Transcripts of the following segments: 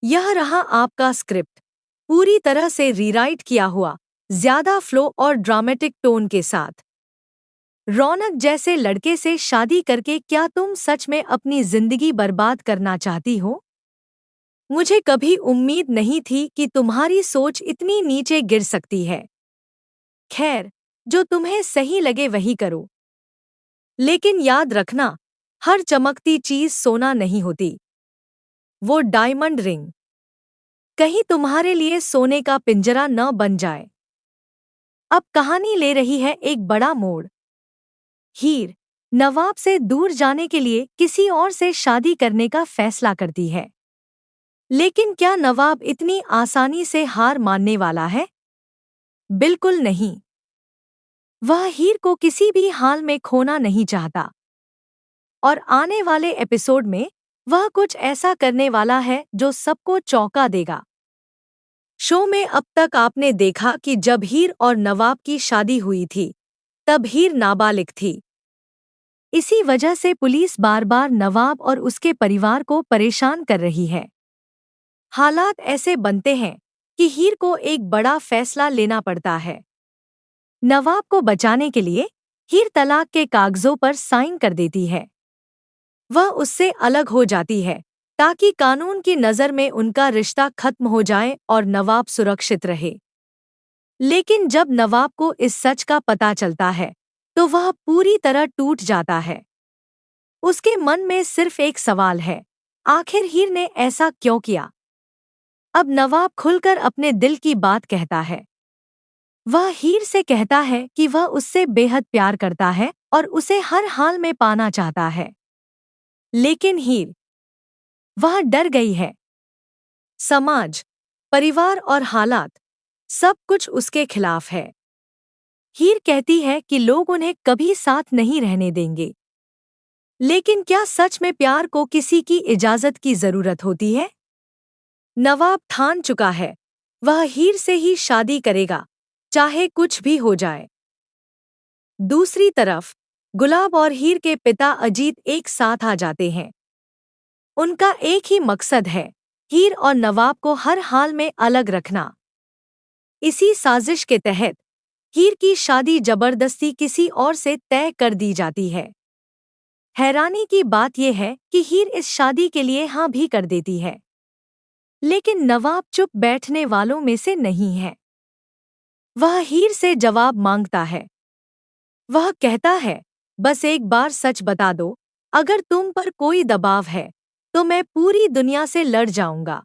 यह रहा आपका स्क्रिप्ट, पूरी तरह से रीराइट किया हुआ, ज्यादा फ्लो और ड्रामेटिक टोन के साथ। रौनक जैसे लड़के से शादी करके क्या तुम सच में अपनी जिंदगी बर्बाद करना चाहती हो? मुझे कभी उम्मीद नहीं थी कि तुम्हारी सोच इतनी नीचे गिर सकती है। खैर, जो तुम्हें सही लगे वही करो। लेकिन याद रखना, हर चमकती चीज सोना नहीं होती। वो डायमंड रिंग कहीं तुम्हारे लिए सोने का पिंजरा न बन जाए। अब कहानी ले रही है एक बड़ा मोड़। हीर नवाब से दूर जाने के लिए किसी और से शादी करने का फैसला करती है। लेकिन क्या नवाब इतनी आसानी से हार मानने वाला है? बिल्कुल नहीं। वह हीर को किसी भी हाल में खोना नहीं चाहता। और आने वाले एपिसोड में वह कुछ ऐसा करने वाला है जो सबको चौंका देगा। शो में अब तक आपने देखा कि जब हीर और नवाब की शादी हुई थी, तब हीर नाबालिग थी। इसी वजह से पुलिस बार बार नवाब और उसके परिवार को परेशान कर रही है। हालात ऐसे बनते हैं कि हीर को एक बड़ा फैसला लेना पड़ता है। नवाब को बचाने के लिए हीर तलाक के कागजों पर साइन कर देती है। वह उससे अलग हो जाती है ताकि कानून की नज़र में उनका रिश्ता खत्म हो जाए और नवाब सुरक्षित रहे। लेकिन जब नवाब को इस सच का पता चलता है, तो वह पूरी तरह टूट जाता है। उसके मन में सिर्फ एक सवाल है, आखिर हीर ने ऐसा क्यों किया? अब नवाब खुलकर अपने दिल की बात कहता है। वह हीर से कहता है कि वह उससे बेहद प्यार करता है और उसे हर हाल में पाना चाहता है। लेकिन हीर, वह डर गई है। समाज, परिवार और हालात, सब कुछ उसके खिलाफ है। हीर कहती है कि लोग उन्हें कभी साथ नहीं रहने देंगे। लेकिन क्या सच में प्यार को किसी की इजाजत की जरूरत होती है? नवाब ठान चुका है, वह हीर से ही शादी करेगा, चाहे कुछ भी हो जाए। दूसरी तरफ गुलाब और हीर के पिता अजीत एक साथ आ जाते हैं। उनका एक ही मकसद है, हीर और नवाब को हर हाल में अलग रखना। इसी साजिश के तहत हीर की शादी जबरदस्ती किसी और से तय कर दी जाती है। हैरानी की बात यह है कि हीर इस शादी के लिए हाँ भी कर देती है। लेकिन नवाब चुप बैठने वालों में से नहीं है। वह हीर से जवाब मांगता है। वह कहता है, बस एक बार सच बता दो, अगर तुम पर कोई दबाव है तो मैं पूरी दुनिया से लड़ जाऊंगा।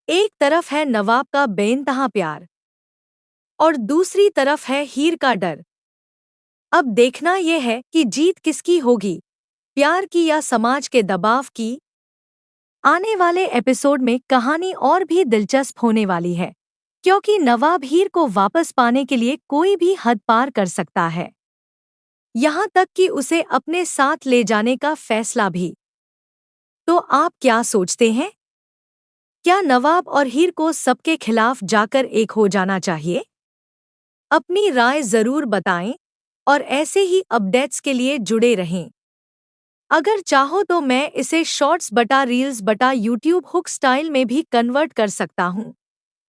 एक तरफ है नवाब का बेइंतहा प्यार और दूसरी तरफ है हीर का डर। अब देखना यह है कि जीत किसकी होगी, प्यार की या समाज के दबाव की। आने वाले एपिसोड में कहानी और भी दिलचस्प होने वाली है, क्योंकि नवाब हीर को वापस पाने के लिए कोई भी हद पार कर सकता है, यहाँ तक कि उसे अपने साथ ले जाने का फैसला भी। तो आप क्या सोचते हैं? क्या नवाब और हीर को सबके खिलाफ जाकर एक हो जाना चाहिए? अपनी राय जरूर बताएं और ऐसे ही अपडेट्स के लिए जुड़े रहें। अगर चाहो तो मैं इसे शॉर्ट्स बटा रील्स बटा यूट्यूब हुक स्टाइल में भी कन्वर्ट कर सकता हूँ,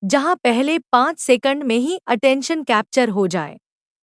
जहाँ पहले 5 सेकंड में ही अटेंशन कैप्चर हो जाए।